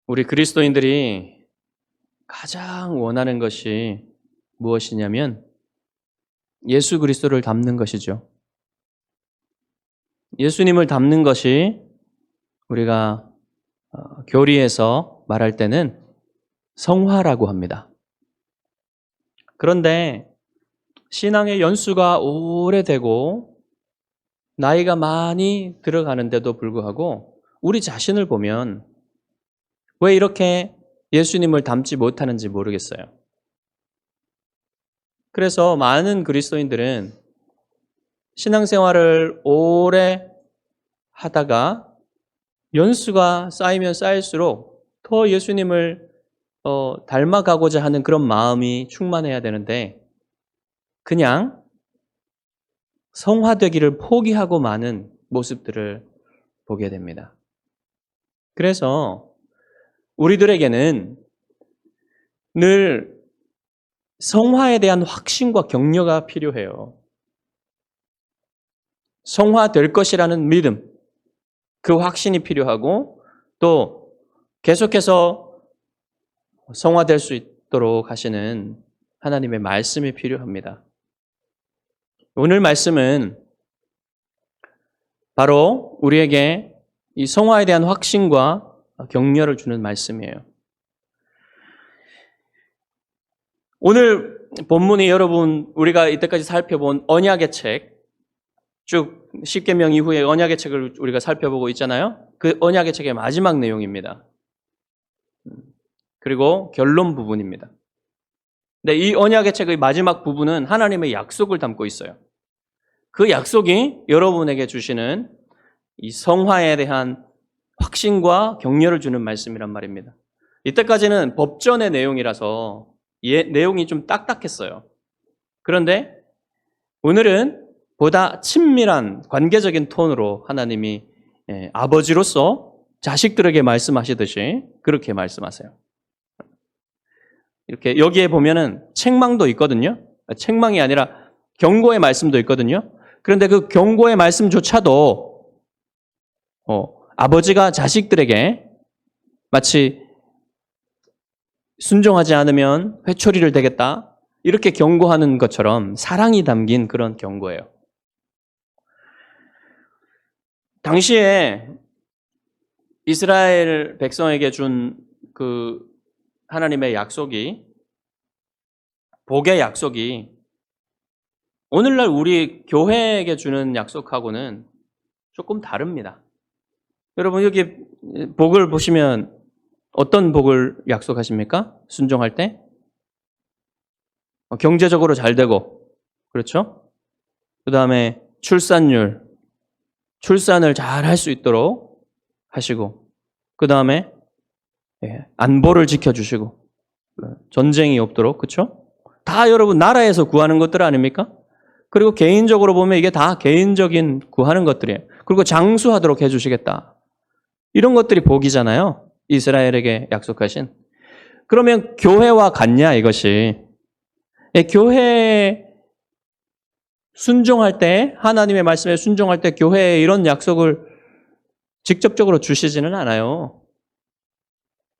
우리 그리스도인들이 가장 원하는 것이 무엇이냐면 예수 그리스도를 닮는 것이죠. 예수님을 닮는 것이 우리가 교리에서 말할 때는 성화라고 합니다. 그런데 신앙의 연수가 오래되고 나이가 많이 들어가는데도 불구하고 우리 자신을 보면 왜 이렇게 예수님을 닮지 못하는지 모르겠어요. 그래서 많은 그리스도인들은 신앙생활을 오래 하다가 연수가 쌓이면 쌓일수록 더 예수님을 닮아가고자 하는 그런 마음이 충만해야 되는데 그냥 성화되기를 포기하고 마는 모습들을 보게 됩니다. 그래서 우리들에게는 늘 성화에 대한 확신과 격려가 필요해요. 성화될 것이라는 믿음, 그 확신이 필요하고 또 계속해서 성화될 수 있도록 하시는 하나님의 말씀이 필요합니다. 오늘 말씀은 바로 우리에게 이 성화에 대한 확신과 격려를 주는 말씀이에요. 오늘 본문이 여러분 우리가 이때까지 살펴본 언약의 책, 쭉 십계명 이후에 언약의 책을 우리가 살펴보고 있잖아요. 그 언약의 책의 마지막 내용입니다. 그리고 결론 부분입니다. 근데 이 언약의 책의 마지막 부분은 하나님의 약속을 담고 있어요. 그 약속이 여러분에게 주시는 이 성화에 대한 확신과 격려를 주는 말씀이란 말입니다. 이때까지는 법전의 내용이라서 내용이 좀 딱딱했어요. 그런데 오늘은 보다 친밀한 관계적인 톤으로 하나님이 아버지로서 자식들에게 말씀하시듯이 그렇게 말씀하세요. 이렇게 여기에 보면은 책망도 있거든요. 책망이 아니라 경고의 말씀도 있거든요. 그런데 그 경고의 말씀조차도 아버지가 자식들에게 마치 순종하지 않으면 회초리를 대겠다 이렇게 경고하는 것처럼 사랑이 담긴 그런 경고예요. 당시에 이스라엘 백성에게 준 그 하나님의 약속이, 복의 약속이 오늘날 우리 교회에게 주는 약속하고는 조금 다릅니다. 여러분 여기 복을 보시면 어떤 복을 약속하십니까? 순종할 때? 경제적으로 잘 되고, 그렇죠? 그 다음에 출산율, 출산을 잘 할 수 있도록 하시고, 그 다음에 안보를 지켜주시고, 전쟁이 없도록, 그렇죠? 다 여러분 나라에서 구하는 것들 아닙니까? 그리고 개인적으로 보면 이게 다 개인적인 구하는 것들이에요. 그리고 장수하도록 해주시겠다. 이런 것들이 복이잖아요. 이스라엘에게 약속하신. 그러면 교회와 같냐 이것이. 교회에 순종할 때, 하나님의 말씀에 순종할 때 교회에 이런 약속을 직접적으로 주시지는 않아요.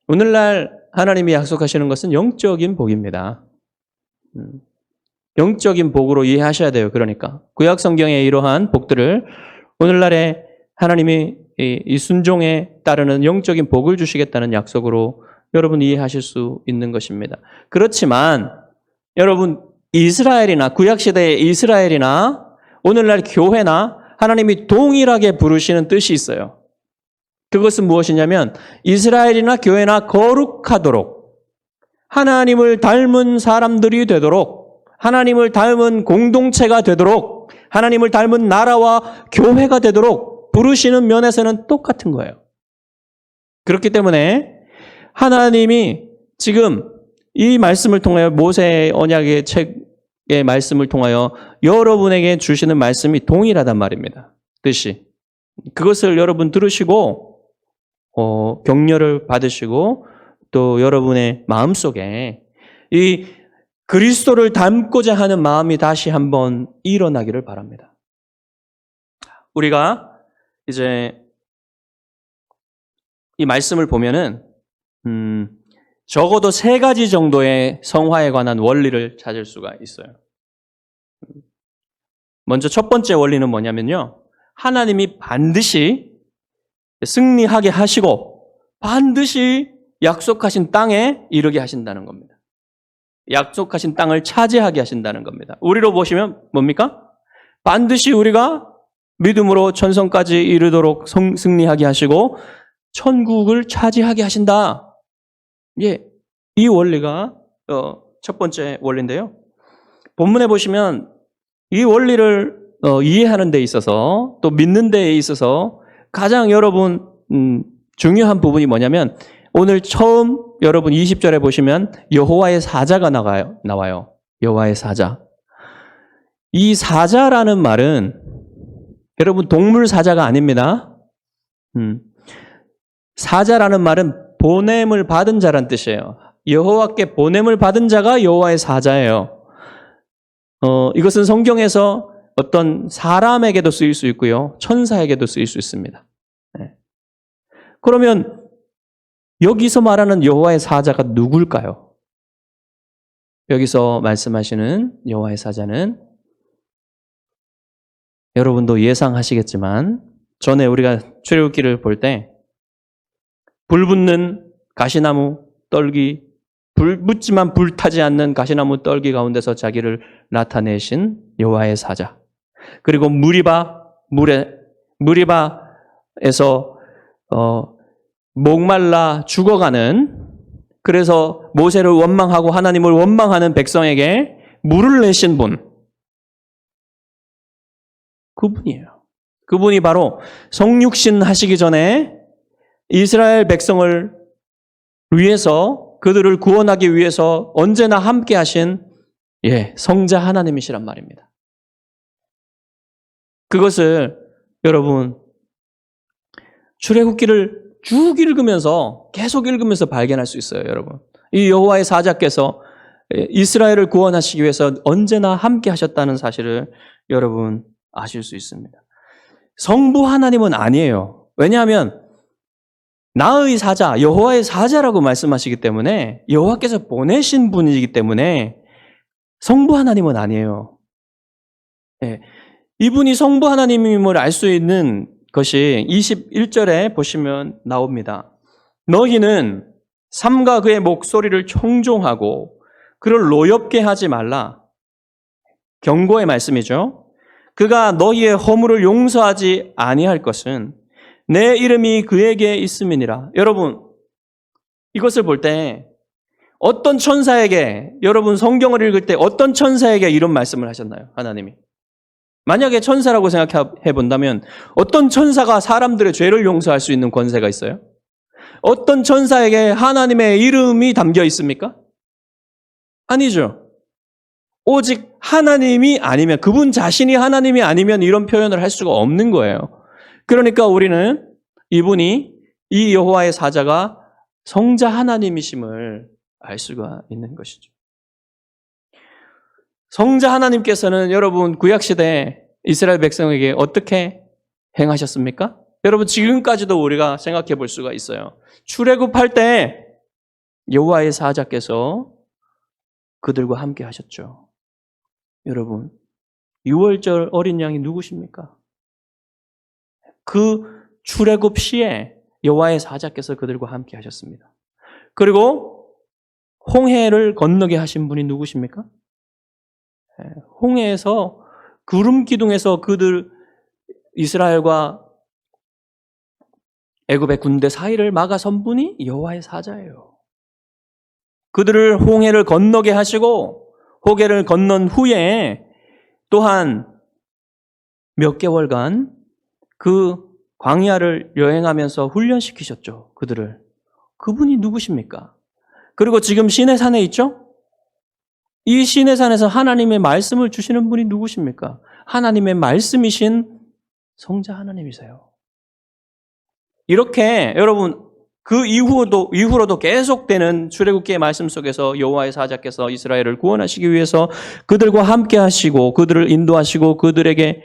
오늘날 하나님이 약속하시는 것은 영적인 복입니다. 영적인 복으로 이해하셔야 돼요. 그러니까 구약 성경의 이러한 복들을 오늘날에 하나님이 이 순종에 따르는 영적인 복을 주시겠다는 약속으로 여러분 이해하실 수 있는 것입니다. 그렇지만 여러분 이스라엘이나 구약시대의 이스라엘이나 오늘날 교회나 하나님이 동일하게 부르시는 뜻이 있어요. 그것은 무엇이냐면 이스라엘이나 교회나 거룩하도록 하나님을 닮은 사람들이 되도록 하나님을 닮은 공동체가 되도록 하나님을 닮은 나라와 교회가 되도록 부르시는 면에서는 똑같은 거예요. 그렇기 때문에 하나님이 지금 이 말씀을 통하여 모세의 언약의 책의 말씀을 통하여 여러분에게 주시는 말씀이 동일하단 말입니다. 뜻이. 그것을 여러분 들으시고 격려를 받으시고 또 여러분의 마음속에 이 그리스도를 닮고자 하는 마음이 다시 한번 일어나기를 바랍니다. 우리가 이제 이 말씀을 보면은 적어도 3가지 정도의 성화에 관한 원리를 찾을 수가 있어요. 먼저 첫 번째 원리는 뭐냐면요. 하나님이 반드시 승리하게 하시고 반드시 약속하신 땅에 이르게 하신다는 겁니다. 약속하신 땅을 차지하게 하신다는 겁니다. 우리로 보시면 뭡니까? 반드시 우리가 믿음으로 천성까지 이르도록 승리하게 하시고 천국을 차지하게 하신다. 예, 이 원리가 첫 번째 원리인데요. 본문에 보시면 이 원리를 이해하는 데 있어서 또 믿는 데 있어서 가장 여러분 중요한 부분이 뭐냐면 오늘 처음 여러분 20절에 보시면 여호와의 사자가 나와요. 여호와의 사자. 이 사자라는 말은 여러분 동물 사자가 아닙니다. 사자라는 말은 보냄을 받은 자란 뜻이에요. 여호와께 보냄을 받은 자가 여호와의 사자예요. 이것은 성경에서 어떤 사람에게도 쓰일 수 있고요. 천사에게도 쓰일 수 있습니다. 네. 그러면 여기서 말하는 여호와의 사자가 누굴까요? 여기서 말씀하시는 여호와의 사자는 여러분도 예상하시겠지만 전에 우리가 출애굽기를 볼 때 불 붙는 가시나무 떨기, 불 붙지만 불타지 않는 가시나무 떨기 가운데서 자기를 나타내신 여호와의 사자. 그리고 무리바에서 목말라 죽어가는, 그래서 모세를 원망하고 하나님을 원망하는 백성에게 물을 내신 분. 그분이에요. 그분이 바로 성육신 하시기 전에 이스라엘 백성을 위해서, 그들을 구원하기 위해서 언제나 함께 하신 성자 하나님이시란 말입니다. 그것을 여러분 출애굽기를 쭉 읽으면서 계속 읽으면서 발견할 수 있어요. 여러분, 이 여호와의 사자께서 이스라엘을 구원하시기 위해서 언제나 함께 하셨다는 사실을 여러분 아실 수 있습니다. 성부 하나님은 아니에요. 왜냐하면 나의 사자, 여호와의 사자라고 말씀하시기 때문에 여호와께서 보내신 분이기 때문에 성부 하나님은 아니에요. 이분이 성부 하나님임을 알 수 있는 것이 21절에 보시면 나옵니다. 너희는 삼가 그의 목소리를 청종하고 그를 노엽게 하지 말라. 경고의 말씀이죠. 그가 너희의 허물을 용서하지 아니할 것은 내 이름이 그에게 있음이니라. 여러분, 이것을 볼 때 어떤 천사에게, 여러분 성경을 읽을 때 어떤 천사에게 이런 말씀을 하셨나요? 하나님이. 만약에 천사라고 생각해 본다면 어떤 천사가 사람들의 죄를 용서할 수 있는 권세가 있어요? 어떤 천사에게 하나님의 이름이 담겨 있습니까? 아니죠. 오직 하나님이 아니면, 그분 자신이 하나님이 아니면 이런 표현을 할 수가 없는 거예요. 그러니까 우리는 이분이, 이 여호와의 사자가 성자 하나님이심을 알 수가 있는 것이죠. 성자 하나님께서는 여러분 구약시대 이스라엘 백성에게 어떻게 행하셨습니까? 여러분 지금까지도 우리가 생각해 볼 수가 있어요. 출애굽할 때 여호와의 사자께서 그들과 함께 하셨죠. 여러분, 유월절 어린 양이 누구십니까? 그 출애굽 시에 여호와의 사자께서 그들과 함께 하셨습니다. 그리고 홍해를 건너게 하신 분이 누구십니까? 홍해에서 구름 기둥에서 그들 이스라엘과 애굽의 군대 사이를 막아선 분이 여호와의 사자예요. 그들을 홍해를 건너게 하시고 홍해를 건넌 후에 또한 몇 개월간 그 광야를 여행하면서 훈련시키셨죠. 그들을. 그분이 누구십니까? 그리고 지금 시내산에 있죠? 이 시내산에서 하나님의 말씀을 주시는 분이 누구십니까? 하나님의 말씀이신 성자 하나님이세요. 이렇게 여러분 그 이후로도 계속되는 출애굽기의 말씀 속에서 여호와의 사자께서 이스라엘을 구원하시기 위해서 그들과 함께 하시고 그들을 인도하시고 그들에게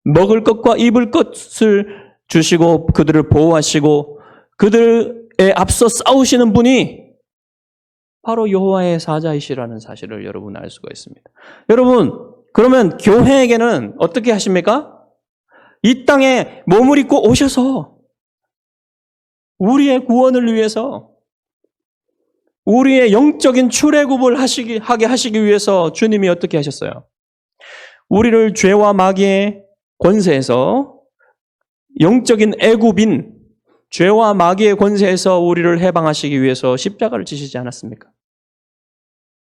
먹을 것과 입을 것을 주시고 그들을 보호하시고 그들 앞서 싸우시는 분이 바로 여호와의 사자이시라는 사실을 여러분 알 수가 있습니다. 여러분, 그러면 교회에게는 어떻게 하십니까? 이 땅에 몸을 입고 오셔서 우리의 구원을 위해서, 우리의 영적인 출애굽을 하게 하시기 위해서 주님이 어떻게 하셨어요? 우리를 죄와 마귀의 권세에서, 영적인 애굽인 죄와 마귀의 권세에서 우리를 해방하시기 위해서 십자가를 지시지 않았습니까?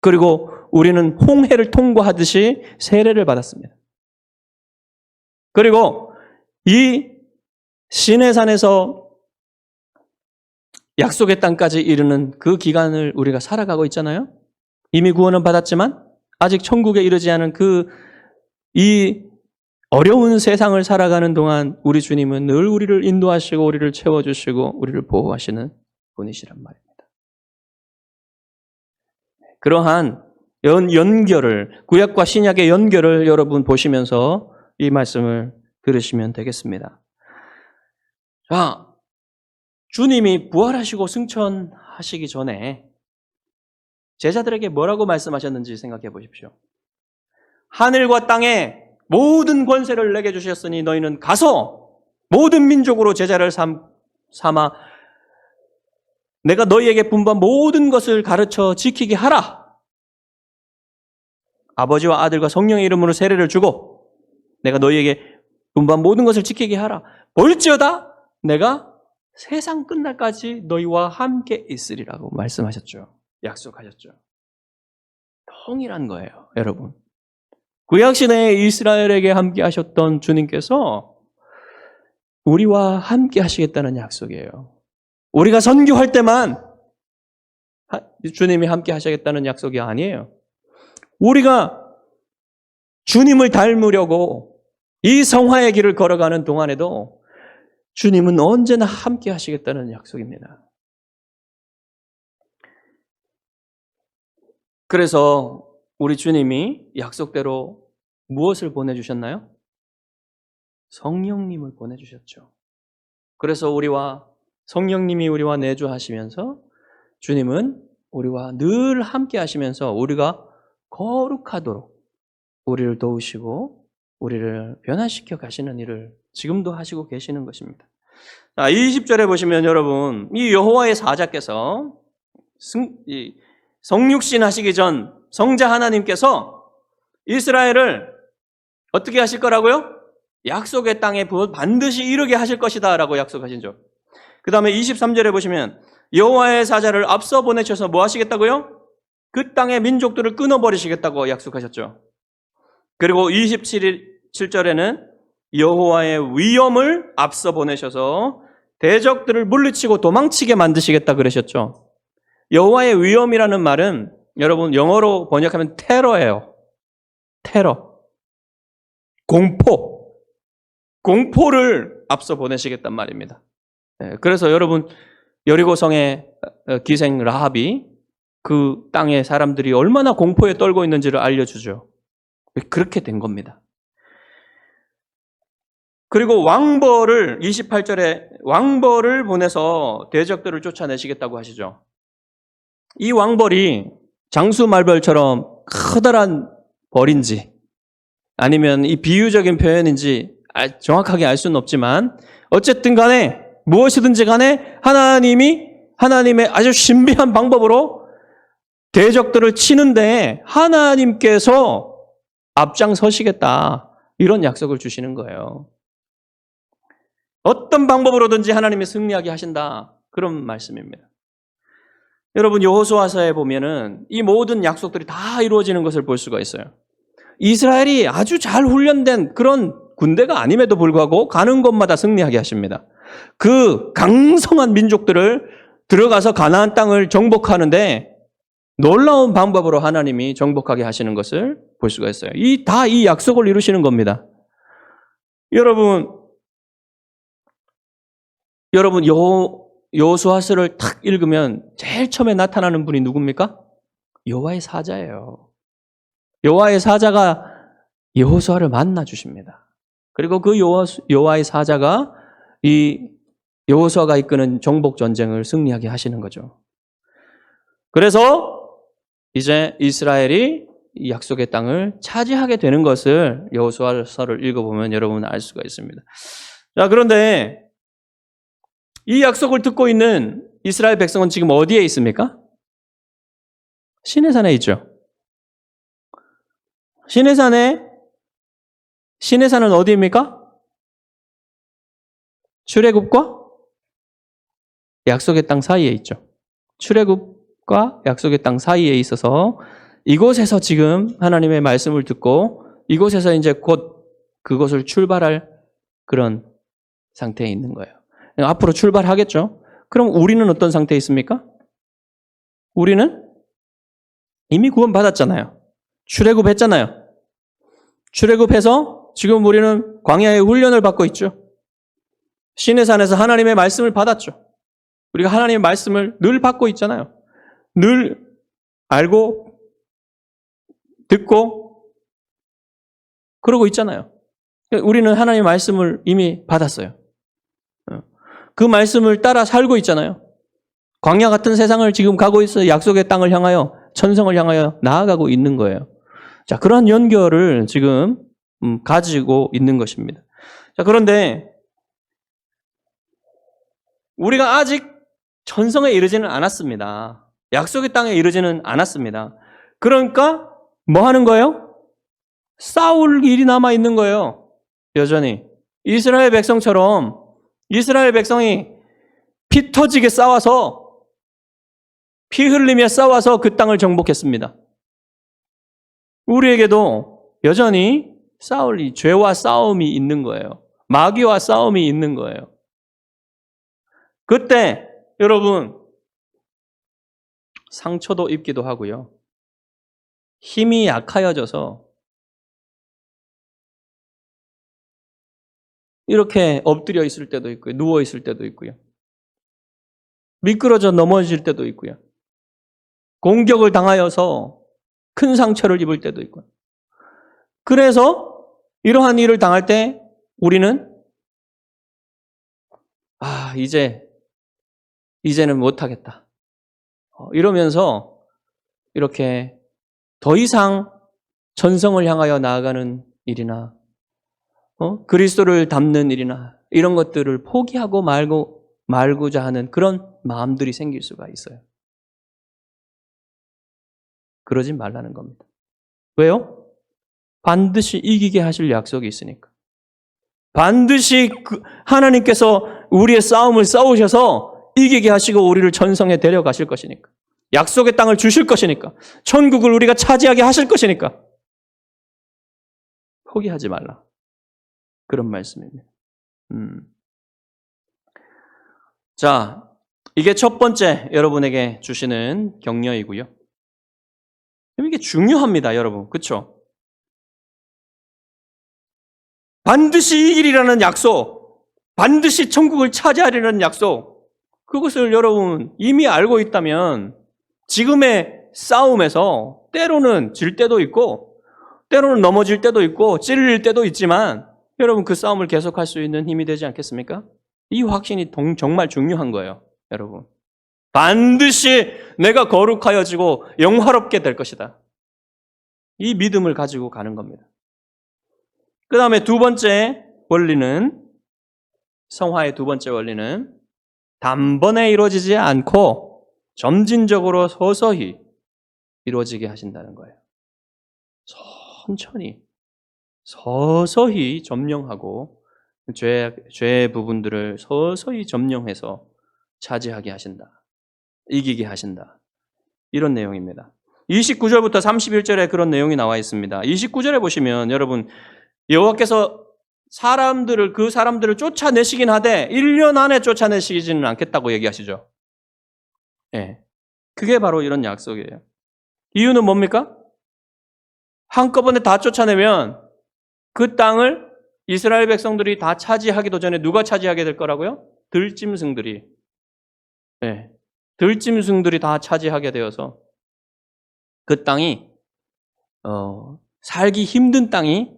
그리고 우리는 홍해를 통과하듯이 세례를 받았습니다. 그리고 이 시내산에서 약속의 땅까지 이르는 그 기간을 우리가 살아가고 있잖아요. 이미 구원은 받았지만 아직 천국에 이르지 않은 이 어려운 세상을 살아가는 동안 우리 주님은 늘 우리를 인도하시고 우리를 채워주시고 우리를 보호하시는 분이시란 말입니다. 그러한 연결을, 구약과 신약의 연결을 여러분 보시면서 이 말씀을 들으시면 되겠습니다. 자, 주님이 부활하시고 승천하시기 전에 제자들에게 뭐라고 말씀하셨는지 생각해 보십시오. 하늘과 땅에 모든 권세를 내게 주셨으니 너희는 가서 모든 민족으로 제자를 삼아 내가 너희에게 분부한 모든 것을 가르쳐 지키게 하라. 아버지와 아들과 성령의 이름으로 세례를 주고 내가 너희에게 분부한 모든 것을 지키게 하라. 볼지어다 내가 세상 끝날까지 너희와 함께 있으리라고 말씀하셨죠. 약속하셨죠. 동일한 거예요, 여러분. 구약시대에 이스라엘에게 함께 하셨던 주님께서 우리와 함께 하시겠다는 약속이에요. 우리가 선교할 때만 주님이 함께 하시겠다는 약속이 아니에요. 우리가 주님을 닮으려고 이 성화의 길을 걸어가는 동안에도 주님은 언제나 함께 하시겠다는 약속입니다. 그래서 우리 주님이 약속대로 무엇을 보내주셨나요? 성령님을 보내주셨죠. 그래서 성령님이 우리와 내주하시면서 주님은 우리와 늘 함께 하시면서 우리가 거룩하도록 우리를 도우시고 우리를 변화시켜 가시는 일을 지금도 하시고 계시는 것입니다. 자, 20절에 보시면 여러분, 이 여호와의 사자께서 성육신 하시기 전 성자 하나님께서 이스라엘을 어떻게 하실 거라고요? 약속의 땅에 반드시 이르게 하실 것이다 라고 약속하신 죠. 그 다음에 23절에 보시면 여호와의 사자를 앞서 보내셔서 뭐 하시겠다고요? 그 땅의 민족들을 끊어버리시겠다고 약속하셨죠. 그리고 27절에는 여호와의 위엄을 앞서 보내셔서 대적들을 물리치고 도망치게 만드시겠다 그러셨죠. 여호와의 위엄이라는 말은 여러분 영어로 번역하면 테러예요. 테러. 공포를 앞서 보내시겠단 말입니다. 그래서 여러분 여리고성의 기생 라합이 그 땅의 사람들이 얼마나 공포에 떨고 있는지를 알려주죠. 그렇게 된 겁니다. 그리고 28절에 왕벌을 보내서 대적들을 쫓아내시겠다고 하시죠. 이 왕벌이 장수말벌처럼 커다란 벌인지 아니면 이 비유적인 표현인지 정확하게 알 수는 없지만 어쨌든 간에 무엇이든지 간에 하나님의 아주 신비한 방법으로 대적들을 치는데 하나님께서 앞장서시겠다 이런 약속을 주시는 거예요. 어떤 방법으로든지 하나님이 승리하게 하신다 그런 말씀입니다. 여러분 여호수아서에 보면은 이 모든 약속들이 다 이루어지는 것을 볼 수가 있어요. 이스라엘이 아주 잘 훈련된 그런 군대가 아님에도 불구하고 가는 곳마다 승리하게 하십니다. 그 강성한 민족들을 들어가서 가나안 땅을 정복하는데 놀라운 방법으로 하나님이 정복하게 하시는 것을 볼 수가 있어요. 이 약속을 이루시는 겁니다. 여러분 여호수아서를 탁 읽으면 제일 처음에 나타나는 분이 누굽니까? 여호와의 사자예요. 여호와의 사자가 여호수아를 만나 주십니다. 그리고 그 여호와의 사자가 이 여호수아가 이끄는 정복 전쟁을 승리하게 하시는 거죠. 그래서 이제 이스라엘이 이 약속의 땅을 차지하게 되는 것을 여호수아서를 읽어보면 여러분은 알 수가 있습니다. 자, 그런데 이 약속을 듣고 있는 이스라엘 백성은 지금 어디에 있습니까? 시내산에 있죠. 시내산은 어디입니까? 출애굽과 약속의 땅 사이에 있죠. 출애굽과 약속의 땅 사이에 있어서 이곳에서 지금 하나님의 말씀을 듣고 이곳에서 이제 곧 그것을 출발할 그런 상태에 있는 거예요. 앞으로 출발하겠죠. 그럼 우리는 어떤 상태에 있습니까? 우리는 이미 구원받았잖아요. 출애굽했잖아요. 출애굽해서 지금 우리는 광야의 훈련을 받고 있죠. 시내산에서 하나님의 말씀을 받았죠. 우리가 하나님의 말씀을 늘 받고 있잖아요. 늘 알고 듣고 그러고 있잖아요. 우리는 하나님의 말씀을 이미 받았어요. 그 말씀을 따라 살고 있잖아요. 광야 같은 세상을 지금 가고 있어요. 약속의 땅을 향하여 천성을 향하여 나아가고 있는 거예요. 자, 그런 연결을 지금 가지고 있는 것입니다. 자, 그런데 우리가 아직 천성에 이르지는 않았습니다. 약속의 땅에 이르지는 않았습니다. 그러니까 뭐 하는 거예요? 싸울 일이 남아 있는 거예요. 여전히 이스라엘 백성처럼 이스라엘 백성이 피 터지게 싸워서 피 흘리며 싸워서 그 땅을 정복했습니다. 우리에게도 여전히 싸울 이 죄와 싸움이 있는 거예요. 마귀와 싸움이 있는 거예요. 그때 여러분 상처도 입기도 하고요. 힘이 약하여져서 이렇게 엎드려 있을 때도 있고요. 누워 있을 때도 있고요. 미끄러져 넘어질 때도 있고요. 공격을 당하여서 큰 상처를 입을 때도 있고요. 그래서 이러한 일을 당할 때 우리는 이제는 못하겠다. 이러면서 이렇게 더 이상 전성을 향하여 나아가는 일이나 그리스도를 닮는 일이나 이런 것들을 포기하고 말고자 하는 그런 마음들이 생길 수가 있어요. 그러지 말라는 겁니다. 왜요? 반드시 이기게 하실 약속이 있으니까. 반드시 하나님께서 우리의 싸움을 싸우셔서 이기게 하시고 우리를 천성에 데려가실 것이니까. 약속의 땅을 주실 것이니까. 천국을 우리가 차지하게 하실 것이니까. 포기하지 말라. 그런 말씀입니다. 자, 이게 첫 번째 여러분에게 주시는 격려이고요. 이게 중요합니다, 여러분. 그렇죠? 반드시 이기리라는 약속, 반드시 천국을 차지하리라는 약속, 그것을 여러분 이미 알고 있다면 지금의 싸움에서 때로는 질 때도 있고 때로는 넘어질 때도 있고 찔릴 때도 있지만 여러분 그 싸움을 계속할 수 있는 힘이 되지 않겠습니까? 이 확신이 정말 중요한 거예요, 여러분. 반드시 내가 거룩하여지고 영화롭게 될 것이다. 이 믿음을 가지고 가는 겁니다. 그 다음에 두 번째 원리는, 성화의 두 번째 원리는 단번에 이루어지지 않고 점진적으로 서서히 이루어지게 하신다는 거예요. 천천히, 서서히 점령하고 죄의 부분들을 서서히 점령해서 차지하게 하신다. 이기게 하신다. 이런 내용입니다. 29절부터 31절에 그런 내용이 나와 있습니다. 29절에 보시면 여러분 여호와께서 그 사람들을 쫓아내시긴 하되 1년 안에 쫓아내시지는 않겠다고 얘기하시죠. 예. 그게 바로 이런 약속이에요. 이유는 뭡니까? 한꺼번에 다 쫓아내면 그 땅을 이스라엘 백성들이 다 차지하기도 전에 누가 차지하게 될 거라고요? 들짐승들이. 예. 들짐승들이 다 차지하게 되어서 그 땅이 살기 힘든 땅이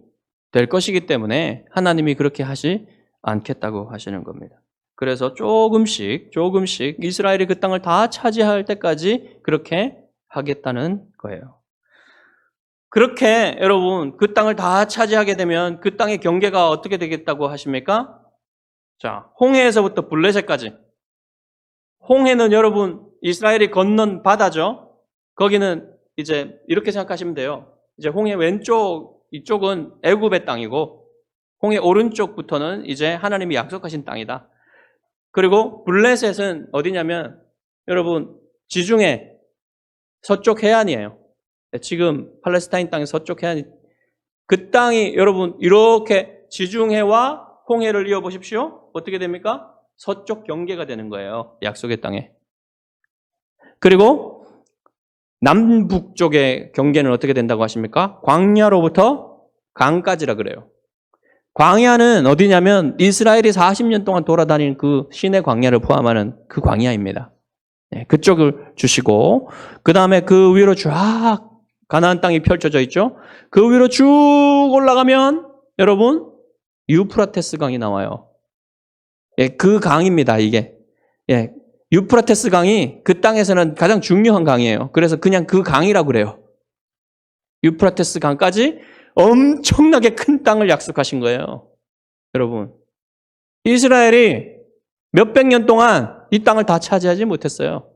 될 것이기 때문에 하나님이 그렇게 하지 않겠다고 하시는 겁니다. 그래서 조금씩 이스라엘이 그 땅을 다 차지할 때까지 그렇게 하겠다는 거예요. 그렇게 여러분 그 땅을 다 차지하게 되면 그 땅의 경계가 어떻게 되겠다고 하십니까? 자, 홍해에서부터 블레셋까지. 홍해는 여러분 이스라엘이 건넌 바다죠. 거기는 이제 이렇게 생각하시면 돼요. 이제 홍해 왼쪽 이쪽은 애굽의 땅이고 홍해 오른쪽부터는 이제 하나님이 약속하신 땅이다. 그리고 블레셋은 어디냐면 여러분 지중해 서쪽 해안이에요. 지금 팔레스타인 땅의 서쪽 해안이 그 땅이 여러분 이렇게 지중해와 홍해를 이어 보십시오. 어떻게 됩니까? 서쪽 경계가 되는 거예요. 약속의 땅에. 그리고 남북 쪽의 경계는 어떻게 된다고 하십니까? 광야로부터 강까지라 그래요. 광야는 어디냐면 이스라엘이 40년 동안 돌아다닌 그 시내 광야를 포함하는 그 광야입니다. 네, 그쪽을 주시고 그 다음에 그 위로 쫙 가나안 땅이 펼쳐져 있죠. 그 위로 쭉 올라가면 여러분 유프라테스 강이 나와요. 예, 그 강입니다. 이게 예, 유프라테스 강이 그 땅에서는 가장 중요한 강이에요. 그래서 그냥 그 강이라고 그래요. 유프라테스 강까지 엄청나게 큰 땅을 약속하신 거예요. 여러분 이스라엘이 몇백 년 동안 이 땅을 다 차지하지 못했어요.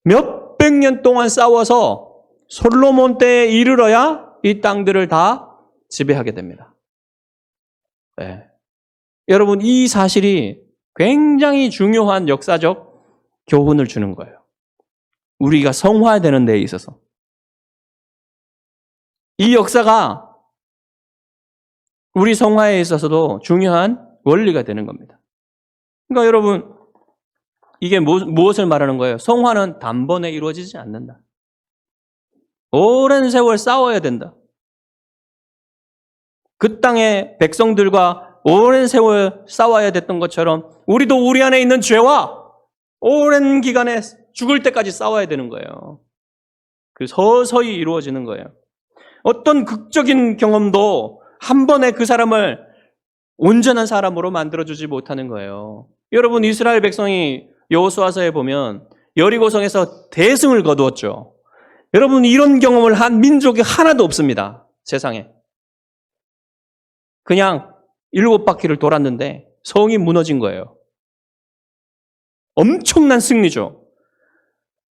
몇백 년 동안 싸워서 솔로몬 때에 이르러야 이 땅들을 다 지배하게 됩니다. 네. 여러분 이 사실이 굉장히 중요한 역사적 교훈을 주는 거예요. 우리가 성화되는 데에 있어서. 이 역사가 우리 성화에 있어서도 중요한 원리가 되는 겁니다. 그러니까 여러분 이게 무엇을 말하는 거예요? 성화는 단번에 이루어지지 않는다. 오랜 세월 싸워야 된다. 그 땅의 백성들과 오랜 세월 싸워야 됐던 것처럼 우리도 우리 안에 있는 죄와 오랜 기간에 죽을 때까지 싸워야 되는 거예요. 그 서서히 이루어지는 거예요. 어떤 극적인 경험도 한 번에 그 사람을 온전한 사람으로 만들어주지 못하는 거예요. 여러분 이스라엘 백성이 여호수아서에 보면 여리고성에서 대승을 거두었죠. 여러분 이런 경험을 한 민족이 하나도 없습니다. 세상에. 그냥 7바퀴를 돌았는데 성이 무너진 거예요. 엄청난 승리죠.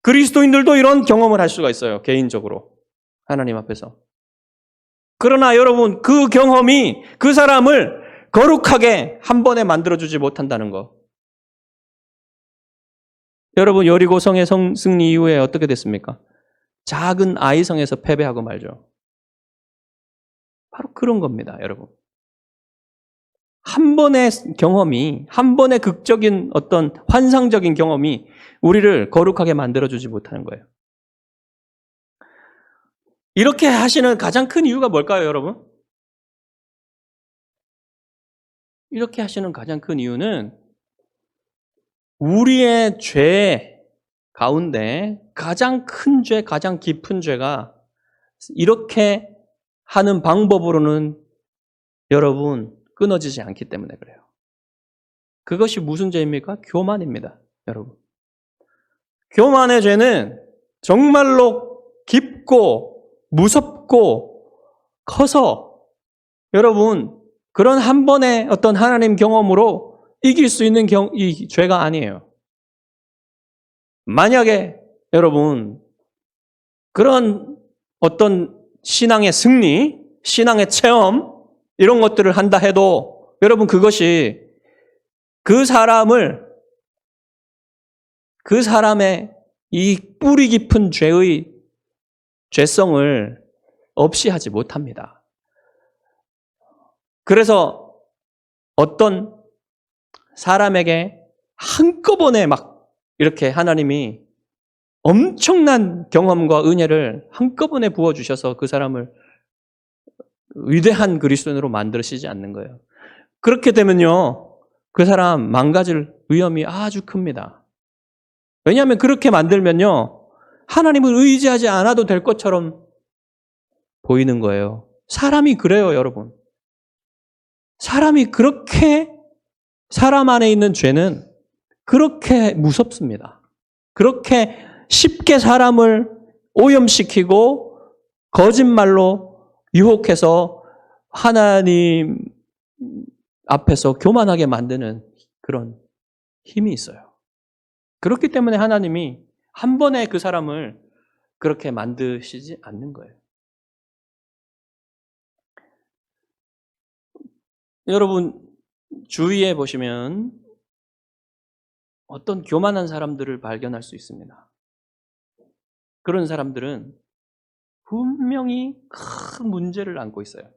그리스도인들도 이런 경험을 할 수가 있어요. 개인적으로. 하나님 앞에서. 그러나 여러분 그 경험이 그 사람을 거룩하게 한 번에 만들어주지 못한다는 거. 여러분 여리고성의 승리 이후에 어떻게 됐습니까? 작은 아이성에서 패배하고 말죠. 바로 그런 겁니다. 여러분. 한 번의 경험이, 한 번의 극적인 어떤 환상적인 경험이 우리를 거룩하게 만들어주지 못하는 거예요. 이렇게 하시는 가장 큰 이유가 뭘까요, 여러분? 이렇게 하시는 가장 큰 이유는 우리의 죄 가운데 가장 큰 죄, 가장 깊은 죄가 이렇게 하는 방법으로는 여러분 끊어지지 않기 때문에 그래요. 그것이 무슨 죄입니까? 교만입니다, 여러분. 교만의 죄는 정말로 깊고 무섭고 커서 여러분 그런 한 번의 어떤 하나님 경험으로 이길 수 있는 이 죄가 아니에요. 만약에 여러분 그런 어떤 신앙의 승리, 신앙의 체험 이런 것들을 한다 해도 여러분 그것이 그 사람의 이 뿌리 깊은 죄의 죄성을 없이 하지 못합니다. 그래서 어떤 사람에게 한꺼번에 막 이렇게 하나님이 엄청난 경험과 은혜를 한꺼번에 부어주셔서 그 사람을 위대한 그리스도인으로 만드시지 않는 거예요. 그렇게 되면요, 그 사람 망가질 위험이 아주 큽니다. 왜냐하면 그렇게 만들면요, 하나님을 의지하지 않아도 될 것처럼 보이는 거예요. 사람이 그래요, 여러분. 사람이 그렇게 사람 안에 있는 죄는 그렇게 무섭습니다. 그렇게 쉽게 사람을 오염시키고 거짓말로 유혹해서 하나님 앞에서 교만하게 만드는 그런 힘이 있어요. 그렇기 때문에 하나님이 한 번에 그 사람을 그렇게 만드시지 않는 거예요. 여러분 주위에 보시면 어떤 교만한 사람들을 발견할 수 있습니다. 그런 사람들은 분명히 큰 문제를 안고 있어요.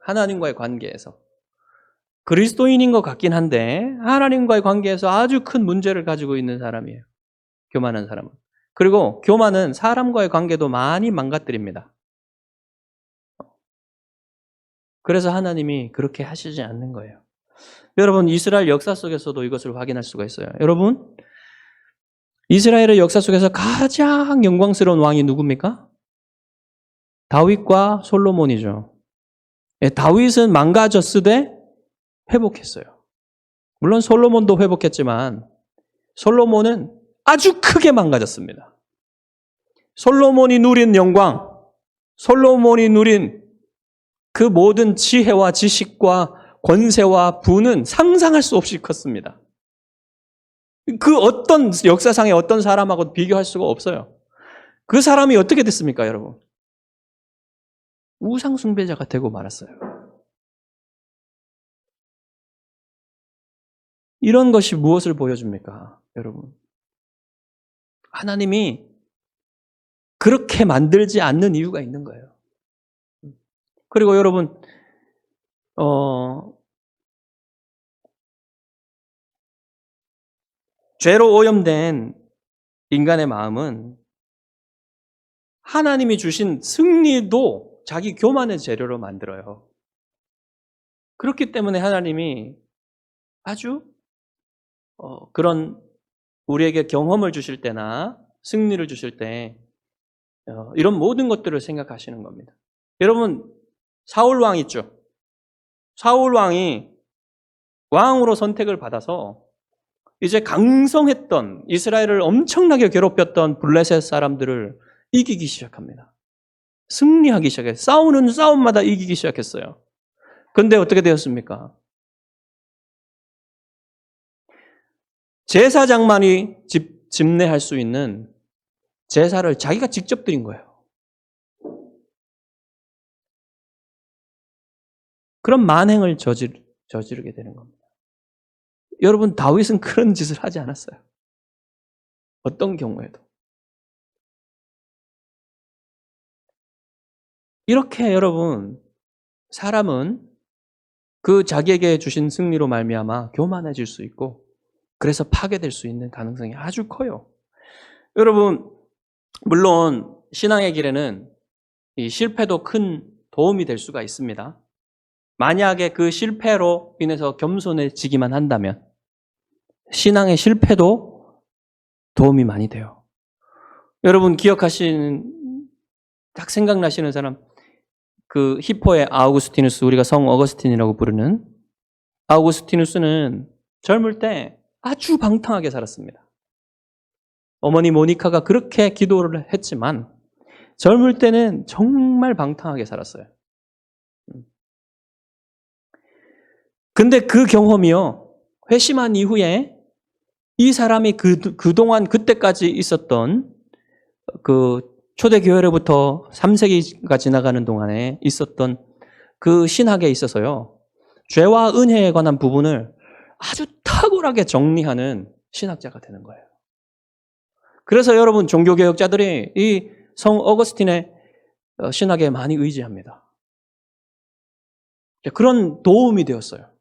하나님과의 관계에서. 그리스도인인 것 같긴 한데 하나님과의 관계에서 아주 큰 문제를 가지고 있는 사람이에요. 교만한 사람은. 그리고 교만은 사람과의 관계도 많이 망가뜨립니다. 그래서 하나님이 그렇게 하시지 않는 거예요. 여러분 이스라엘 역사 속에서도 이것을 확인할 수가 있어요. 여러분 이스라엘의 역사 속에서 가장 영광스러운 왕이 누굽니까? 다윗과 솔로몬이죠. 다윗은 망가졌으되 회복했어요. 물론 솔로몬도 회복했지만 솔로몬은 아주 크게 망가졌습니다. 솔로몬이 누린 영광, 솔로몬이 누린 그 모든 지혜와 지식과 권세와 부는 상상할 수 없이 컸습니다. 그 어떤 역사상의 어떤 사람하고 비교할 수가 없어요. 그 사람이 어떻게 됐습니까, 여러분? 우상 숭배자가 되고 말았어요. 이런 것이 무엇을 보여줍니까, 여러분? 하나님이 그렇게 만들지 않는 이유가 있는 거예요. 그리고 여러분, 죄로 오염된 인간의 마음은 하나님이 주신 승리도 자기 교만의 재료로 만들어요. 그렇기 때문에 하나님이 아주 그런 우리에게 경험을 주실 때나 승리를 주실 때 이런 모든 것들을 생각하시는 겁니다. 여러분 사울 왕 있죠? 사울 왕이 왕으로 선택을 받아서 이제 강성했던 이스라엘을 엄청나게 괴롭혔던 블레셋 사람들을 이기기 시작합니다. 승리하기 시작해요. 싸우는 싸움마다 이기기 시작했어요. 그런데 어떻게 되었습니까? 제사장만이 집례할 수 있는 제사를 자기가 직접 드린 거예요. 그런 만행을 저지르게 되는 겁니다. 여러분 다윗은 그런 짓을 하지 않았어요. 어떤 경우에도. 이렇게 여러분 사람은 그 자기에게 주신 승리로 말미암아 교만해질 수 있고 그래서 파괴될 수 있는 가능성이 아주 커요. 여러분 물론 신앙의 길에는 이 실패도 큰 도움이 될 수가 있습니다. 만약에 그 실패로 인해서 겸손해지기만 한다면 신앙의 실패도 도움이 많이 돼요. 여러분 딱 생각나시는 사람 그 히포의 아우구스티누스, 우리가 성 어거스틴이라고 부르는 아우구스티누스는 젊을 때 아주 방탕하게 살았습니다. 어머니 모니카가 그렇게 기도를 했지만 젊을 때는 정말 방탕하게 살았어요. 근데 그 경험이요, 회심한 이후에 이 사람이 그동안 그때까지 있었던 그 초대교회로부터 3세기가 지나가는 동안에 있었던 그 신학에 있어서요, 죄와 은혜에 관한 부분을 아주 탁월하게 정리하는 신학자가 되는 거예요. 그래서 여러분 종교개혁자들이 이 성 어거스틴의 신학에 많이 의지합니다. 그런 도움이 되었어요.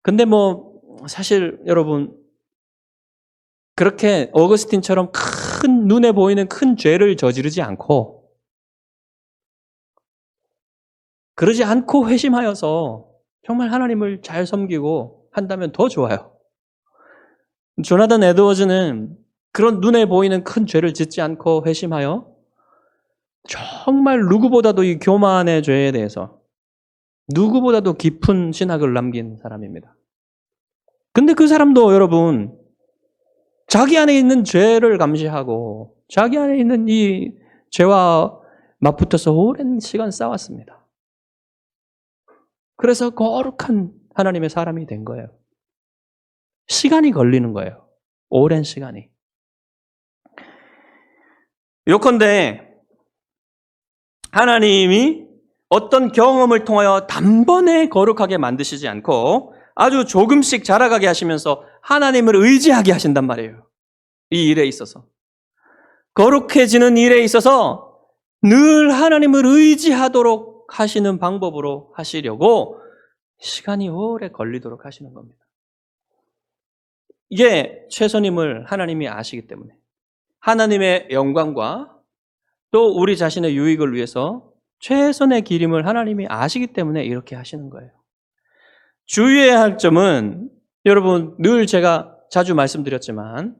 근데 사실 여러분 그렇게 어거스틴처럼 큰 눈에 보이는 큰 죄를 저지르지 않고 그러지 않고 회심하여서 정말 하나님을 잘 섬기고 한다면 더 좋아요. 조나단 에드워즈는 그런 눈에 보이는 큰 죄를 짓지 않고 회심하여 정말 누구보다도 이 교만의 죄에 대해서 누구보다도 깊은 신학을 남긴 사람입니다. 근데 그 사람도 여러분 자기 안에 있는 죄를 감시하고 자기 안에 있는 이 죄와 맞붙어서 오랜 시간 싸웠습니다. 그래서 거룩한 하나님의 사람이 된 거예요. 시간이 걸리는 거예요. 오랜 시간이. 요컨대 하나님이 어떤 경험을 통하여 단번에 거룩하게 만드시지 않고 아주 조금씩 자라가게 하시면서 하나님을 의지하게 하신단 말이에요. 이 일에 있어서. 거룩해지는 일에 있어서 늘 하나님을 의지하도록 하시는 방법으로 하시려고 시간이 오래 걸리도록 하시는 겁니다. 이게 최선임을 하나님이 아시기 때문에 하나님의 영광과 또 우리 자신의 유익을 위해서 최선의 기림을 하나님이 아시기 때문에 이렇게 하시는 거예요. 주의해야 할 점은 여러분 늘 제가 자주 말씀드렸지만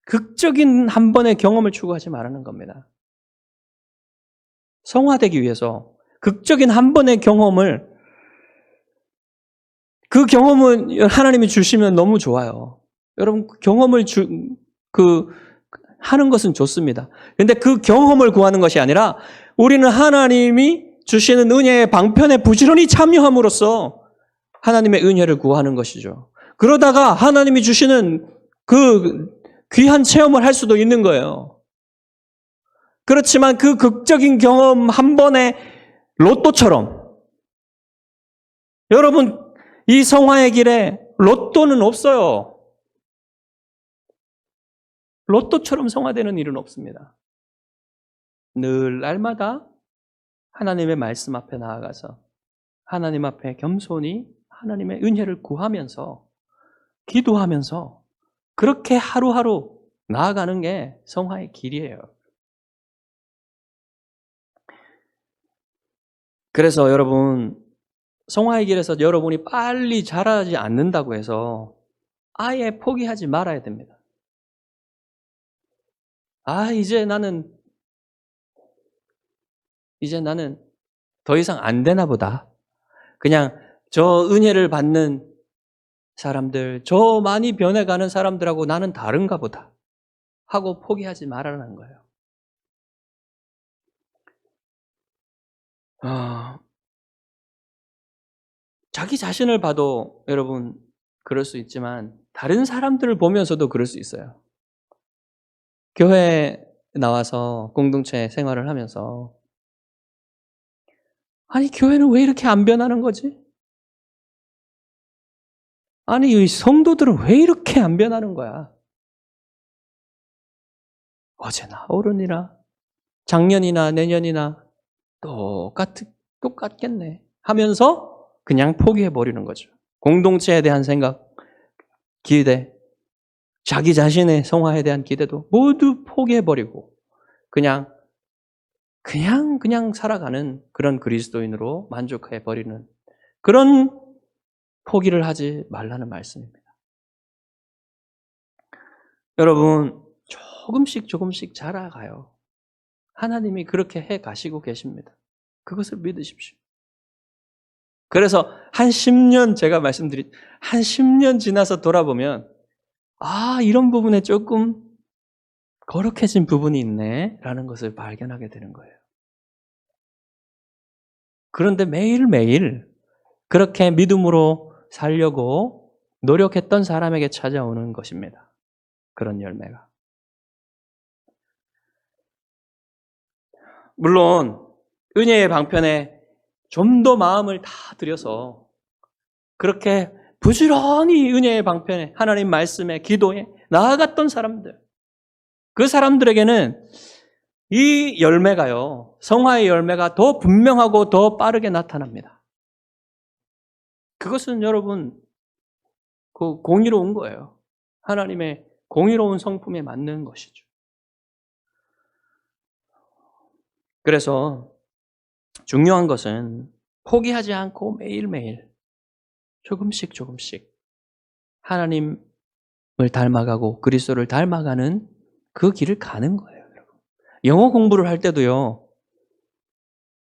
극적인 한 번의 경험을 추구하지 말라는 겁니다. 성화되기 위해서 극적인 한 번의 경험을 그 경험은 하나님이 주시면 너무 좋아요. 여러분 경험을 하는 것은 좋습니다. 그런데 그 경험을 구하는 것이 아니라 우리는 하나님이 주시는 은혜의 방편에 부지런히 참여함으로써 하나님의 은혜를 구하는 것이죠. 그러다가 하나님이 주시는 그 귀한 체험을 할 수도 있는 거예요. 그렇지만 그 극적인 경험 한 번에 로또처럼 여러분 이 성화의 길에 로또는 없어요. 로또처럼 성화되는 일은 없습니다. 늘 날마다 하나님의 말씀 앞에 나아가서 하나님 앞에 겸손히 하나님의 은혜를 구하면서 기도하면서 그렇게 하루하루 나아가는 게 성화의 길이에요. 그래서 여러분 성화의 길에서 여러분이 빨리 자라지 않는다고 해서 아예 포기하지 말아야 됩니다. 이제 나는 더 이상 안 되나 보다. 그냥 저 은혜를 받는 사람들, 저 많이 변해가는 사람들하고 나는 다른가 보다 하고 포기하지 말라는 거예요. 자기 자신을 봐도 여러분 그럴 수 있지만 다른 사람들을 보면서도 그럴 수 있어요. 교회에 나와서 공동체 생활을 하면서 아니 교회는 왜 이렇게 안 변하는 거지? 아니 이 성도들은 왜 이렇게 안 변하는 거야? 어제나 오늘이나 작년이나 내년이나 똑같겠네 하면서 그냥 포기해버리는 거죠. 공동체에 대한 생각, 기대, 자기 자신의 성화에 대한 기대도 모두 포기해버리고 그냥 살아가는 그런 그리스도인으로 만족해버리는 그런 포기를 하지 말라는 말씀입니다. 여러분 조금씩 자라가요. 하나님이 그렇게 해 가시고 계십니다. 그것을 믿으십시오. 그래서 한 10년 제가 말씀드린 한 10년 지나서 돌아보면 이런 부분에 조금 거룩해진 부분이 있네 라는 것을 발견하게 되는 거예요. 그런데 매일매일 그렇게 믿음으로 살려고 노력했던 사람에게 찾아오는 것입니다. 그런 열매가. 물론 은혜의 방편에 좀 더 마음을 다 들여서 그렇게 부지런히 은혜의 방편에 하나님 말씀에 기도에 나아갔던 사람들 그 사람들에게는 이 열매가요 성화의 열매가 더 분명하고 더 빠르게 나타납니다. 그것은 여러분 그 공의로운 거예요. 하나님의 공의로운 성품에 맞는 것이죠. 그래서 중요한 것은 포기하지 않고 매일매일 조금씩 하나님을 닮아가고 그리스도를 닮아가는 그 길을 가는 거예요. 여러분. 영어 공부를 할 때도요.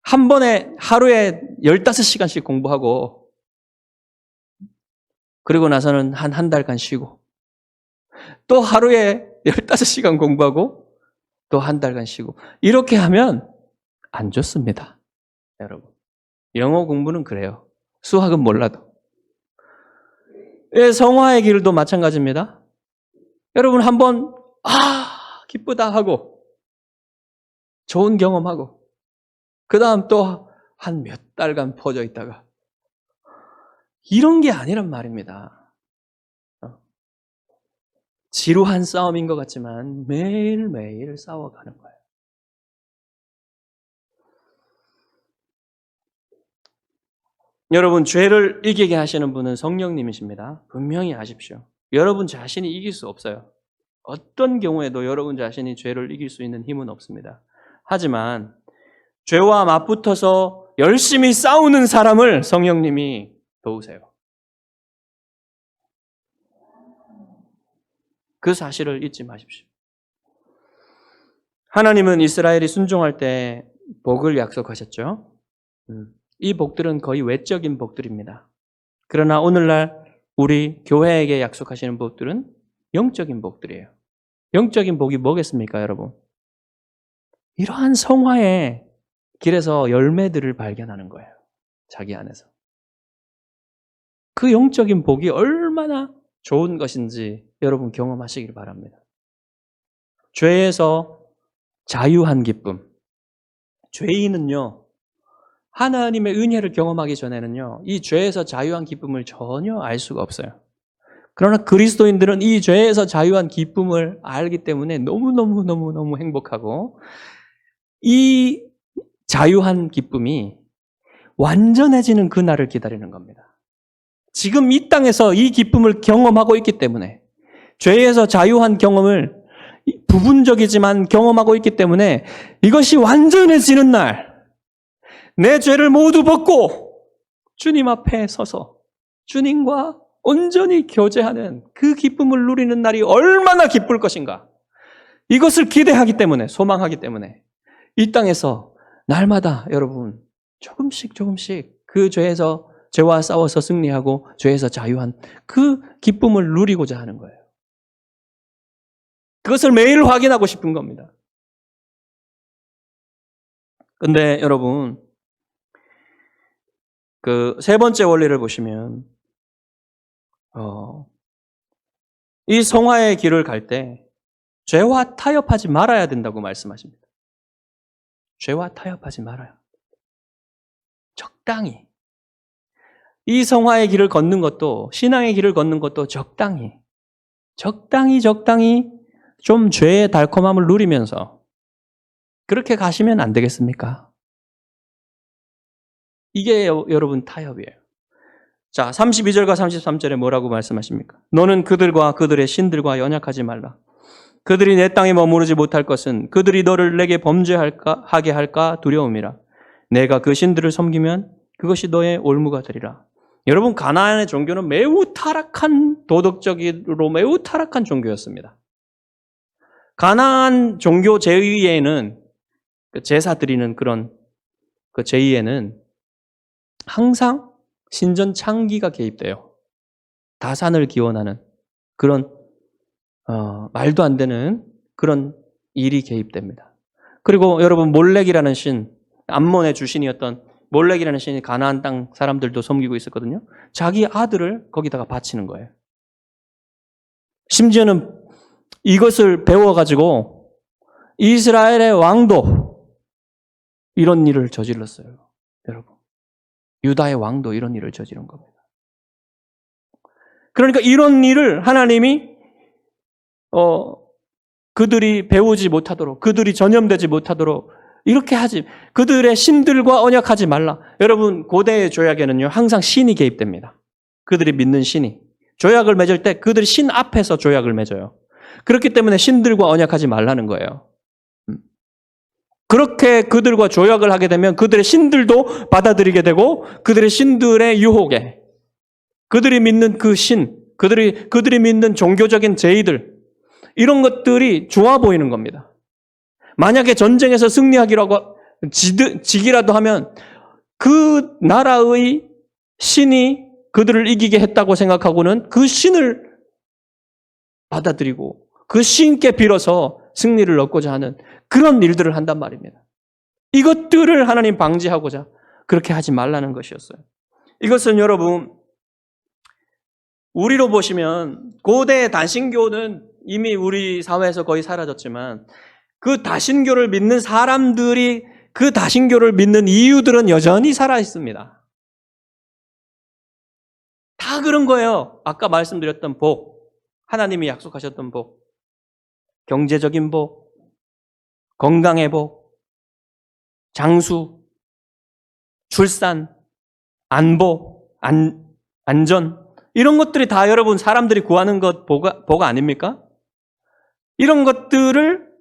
한 번에 하루에 15시간씩 공부하고 그리고 나서는 한 달간 쉬고 또 하루에 15시간 공부하고 또 한 달간 쉬고 이렇게 하면 안 좋습니다. 여러분. 영어 공부는 그래요. 수학은 몰라도. 성화의 길도 마찬가지입니다. 여러분 한번 기쁘다 하고 좋은 경험하고 그 다음 또 한 몇 달간 퍼져 있다가 이런 게 아니란 말입니다. 지루한 싸움인 것 같지만 매일매일 싸워가는 거예요. 여러분 죄를 이기게 하시는 분은 성령님이십니다. 분명히 아십시오. 여러분 자신이 이길 수 없어요. 어떤 경우에도 여러분 자신이 죄를 이길 수 있는 힘은 없습니다. 하지만 죄와 맞붙어서 열심히 싸우는 사람을 성령님이 도우세요. 그 사실을 잊지 마십시오. 하나님은 이스라엘이 순종할 때 복을 약속하셨죠. 이 복들은 거의 외적인 복들입니다. 그러나 오늘날 우리 교회에게 약속하시는 복들은 영적인 복들이에요. 영적인 복이 뭐겠습니까, 여러분? 이러한 성화의 길에서 열매들을 발견하는 거예요. 자기 안에서. 그 영적인 복이 얼마나 좋은 것인지 여러분 경험하시길 바랍니다. 죄에서 자유한 기쁨. 죄인은요, 하나님의 은혜를 경험하기 전에는요, 이 죄에서 자유한 기쁨을 전혀 알 수가 없어요. 그러나 그리스도인들은 이 죄에서 자유한 기쁨을 알기 때문에 너무너무 행복하고 이 자유한 기쁨이 완전해지는 그날을 기다리는 겁니다. 지금 이 땅에서 이 기쁨을 경험하고 있기 때문에 죄에서 자유한 경험을 부분적이지만 경험하고 있기 때문에 이것이 완전해지는 날 내 죄를 모두 벗고 주님 앞에 서서 주님과 온전히 교제하는 그 기쁨을 누리는 날이 얼마나 기쁠 것인가. 이것을 기대하기 때문에, 소망하기 때문에 이 땅에서 날마다 여러분 조금씩 그 죄와 싸워서 승리하고 죄에서 자유한 그 기쁨을 누리고자 하는 거예요. 그것을 매일 확인하고 싶은 겁니다. 근데 여러분 그 세 번째 원리를 보시면 이 성화의 길을 갈 때 죄와 타협하지 말아야 된다고 말씀하십니다. 죄와 타협하지 말아요. 적당히. 이 성화의 길을 걷는 것도 신앙의 길을 걷는 것도 적당히 좀 죄의 달콤함을 누리면서 그렇게 가시면 안 되겠습니까? 이게 여러분 타협이에요. 자, 32절과 33절에 뭐라고 말씀하십니까? 너는 그들과 그들의 신들과 연약하지 말라. 그들이 내 땅에 머무르지 못할 것은 그들이 너를 내게 범죄하게 할까 두려움이라. 내가 그 신들을 섬기면 그것이 너의 올무가 되리라. 여러분 가나안의 종교는 매우 타락한 도덕적으로 매우 타락한 종교였습니다. 가나안 종교 제의에는 제사 드리는 그런 그 제의에는 항상 신전 창기가 개입돼요. 다산을 기원하는 그런 말도 안 되는 그런 일이 개입됩니다. 그리고 여러분 몰렉이라는 신, 암몬의 주신이었던 몰렉이라는 신이 가나안 땅 사람들도 섬기고 있었거든요. 자기 아들을 거기다가 바치는 거예요. 심지어는 이것을 배워가지고 이스라엘의 왕도 이런 일을 저질렀어요. 여러분. 유다의 왕도 이런 일을 저지른 겁니다. 그러니까 이런 일을 하나님이 그들이 배우지 못하도록, 그들이 전염되지 못하도록 이렇게 하지, 그들의 신들과 언약하지 말라. 여러분 고대의 조약에는요 항상 신이 개입됩니다. 그들이 믿는 신이. 조약을 맺을 때 그들이 신 앞에서 조약을 맺어요. 그렇기 때문에 신들과 언약하지 말라는 거예요. 그렇게 그들과 조약을 하게 되면 그들의 신들도 받아들이게 되고 그들의 신들의 유혹에 그들이 믿는 그 신, 그들이 믿는 종교적인 제의들 이런 것들이 좋아 보이는 겁니다. 만약에 전쟁에서 승리하기라고 지기라도 하면 그 나라의 신이 그들을 이기게 했다고 생각하고는 그 신을 받아들이고 그 신께 빌어서 승리를 얻고자 하는 그런 일들을 한단 말입니다. 이것들을 하나님 방지하고자 그렇게 하지 말라는 것이었어요. 이것은 여러분, 우리로 보시면 고대 다신교는 이미 우리 사회에서 거의 사라졌지만 그 다신교를 믿는 사람들이 그 다신교를 믿는 이유들은 여전히 살아 있습니다. 다 그런 거예요. 아까 말씀드렸던 복, 하나님이 약속하셨던 복, 경제적인 복, 건강의 복, 장수, 출산, 안보, 안전, 이런 것들이 다 여러분 사람들이 구하는 것 복 아닙니까? 이런 것들을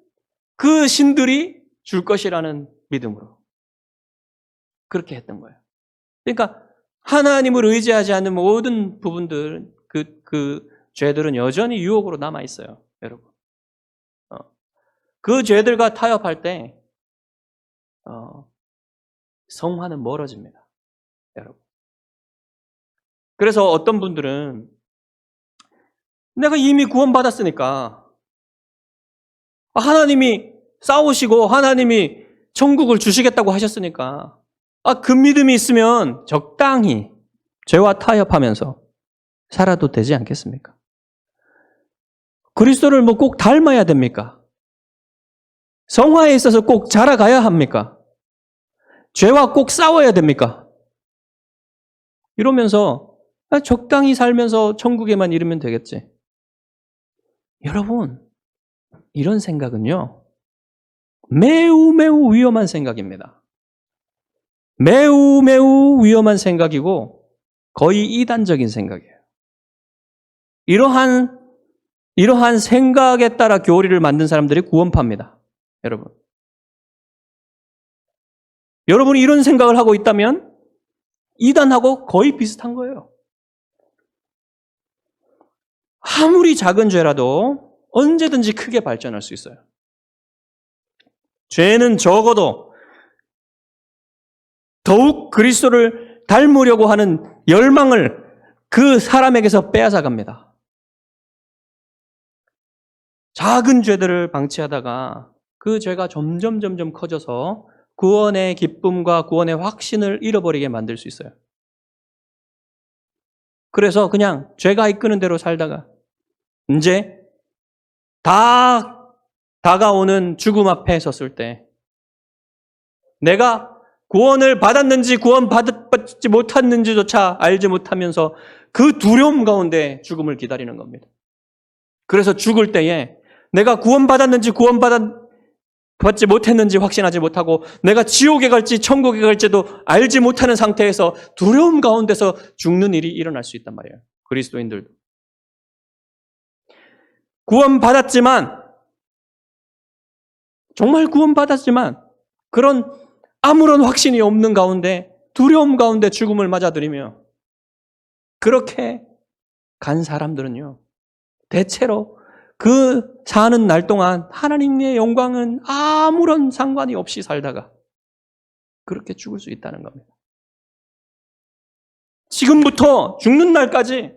그 신들이 줄 것이라는 믿음으로 그렇게 했던 거예요. 그러니까 하나님을 의지하지 않는 모든 부분들, 그 죄들은 여전히 유혹으로 남아 있어요, 여러분. 그 죄들과 타협할 때 성화는 멀어집니다, 여러분. 그래서 어떤 분들은 내가 이미 구원받았으니까 하나님이 싸우시고 하나님이 천국을 주시겠다고 하셨으니까 그 믿음이 있으면 적당히 죄와 타협하면서 살아도 되지 않겠습니까? 그리스도를 뭐 꼭 닮아야 됩니까? 성화에 있어서 꼭 자라가야 합니까? 죄와 꼭 싸워야 됩니까? 이러면서 적당히 살면서 천국에만 이르면 되겠지. 여러분, 이런 생각은요, 매우 매우 위험한 생각입니다. 매우 매우 위험한 생각이고 거의 이단적인 생각이에요. 이러한 생각에 따라 교리를 만든 사람들이 구원파입니다. 여러분이 이런 생각을 하고 있다면 이단하고 거의 비슷한 거예요. 아무리 작은 죄라도 언제든지 크게 발전할 수 있어요. 죄는 적어도 더욱 그리스도를 닮으려고 하는 열망을 그 사람에게서 빼앗아갑니다. 작은 죄들을 방치하다가 그 죄가 점점 커져서 구원의 기쁨과 구원의 확신을 잃어버리게 만들 수 있어요. 그래서 그냥 죄가 이끄는 대로 살다가 이제 다 다가오는 죽음 앞에 섰을 때 내가 구원을 받았는지 구원받지 못했는지조차 알지 못하면서 그 두려움 가운데 죽음을 기다리는 겁니다. 그래서 죽을 때에 내가 구원받았는지 구원받지 못했는지 확신하지 못하고 내가 지옥에 갈지 천국에 갈지도 알지 못하는 상태에서 두려움 가운데서 죽는 일이 일어날 수 있단 말이에요. 그리스도인들도. 구원받았지만 정말 구원받았지만 그런 아무런 확신이 없는 가운데 두려움 가운데 죽음을 맞아들이며 그렇게 간 사람들은요. 대체로 그 사는 날 동안 하나님의 영광은 아무런 상관이 없이 살다가 그렇게 죽을 수 있다는 겁니다. 지금부터 죽는 날까지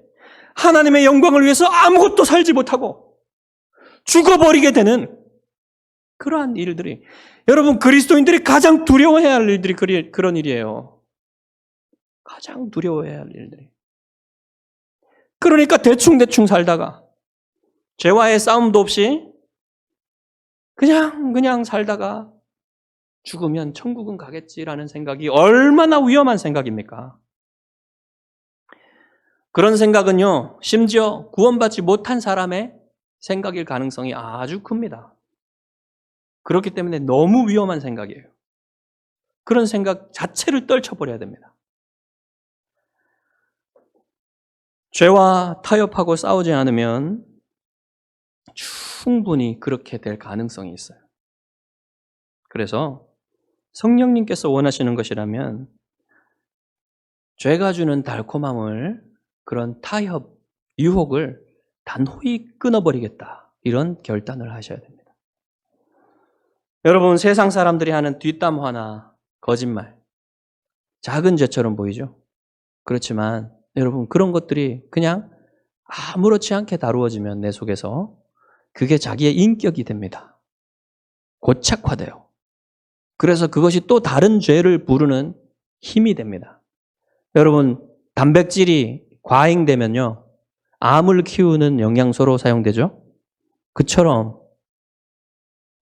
하나님의 영광을 위해서 아무것도 살지 못하고 죽어버리게 되는 그러한 일들이 여러분 그리스도인들이 가장 두려워해야 할 일들이 그런 일이에요. 가장 두려워해야 할 일들이. 그러니까 대충 살다가 죄와의 싸움도 없이 그냥 살다가 죽으면 천국은 가겠지라는 생각이 얼마나 위험한 생각입니까? 그런 생각은요, 심지어 구원받지 못한 사람의 생각일 가능성이 아주 큽니다. 그렇기 때문에 너무 위험한 생각이에요. 그런 생각 자체를 떨쳐버려야 됩니다. 죄와 타협하고 싸우지 않으면 충분히 그렇게 될 가능성이 있어요. 그래서 성령님께서 원하시는 것이라면 죄가 주는 달콤함을 그런 타협, 유혹을 단호히 끊어버리겠다. 이런 결단을 하셔야 됩니다. 여러분, 세상 사람들이 하는 뒷담 화나 거짓말, 작은 죄처럼 보이죠? 그렇지만 여러분, 그런 것들이 그냥 아무렇지 않게 다루어지면 내 속에서 그게 자기의 인격이 됩니다. 고착화돼요. 그래서 그것이 또 다른 죄를 부르는 힘이 됩니다. 여러분, 단백질이 과잉되면요, 암을 키우는 영양소로 사용되죠? 그처럼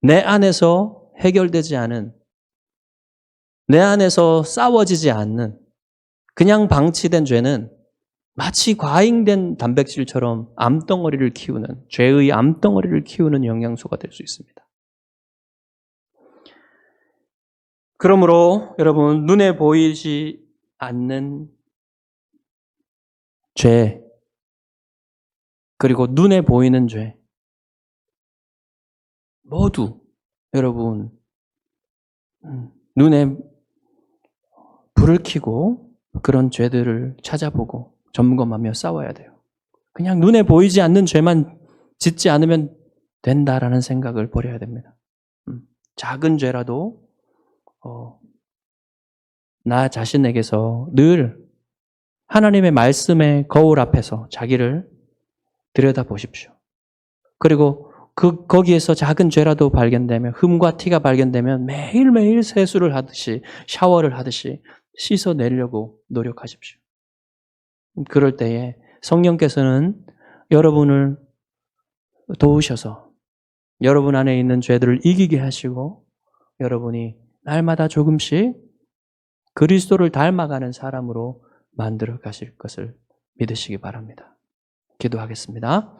내 안에서 해결되지 않은, 내 안에서 싸워지지 않는, 그냥 방치된 죄는 마치 과잉된 단백질처럼 암덩어리를 키우는, 죄의 암덩어리를 키우는 영양소가 될 수 있습니다. 그러므로 여러분, 눈에 보이지 않는 죄, 그리고 눈에 보이는 죄, 모두 여러분 눈에 불을 켜고 그런 죄들을 찾아보고 점검하며 싸워야 돼요. 그냥 눈에 보이지 않는 죄만 짓지 않으면 된다라는 생각을 버려야 됩니다. 작은 죄라도 나 자신에게서 늘 하나님의 말씀의 거울 앞에서 자기를 들여다보십시오. 그리고 거기에서 작은 죄라도 발견되면, 흠과 티가 발견되면 매일매일 세수를 하듯이, 샤워를 하듯이 씻어내려고 노력하십시오. 그럴 때에 성령께서는 여러분을 도우셔서 여러분 안에 있는 죄들을 이기게 하시고 여러분이 날마다 조금씩 그리스도를 닮아가는 사람으로 만들어 가실 것을 믿으시기 바랍니다. 기도하겠습니다.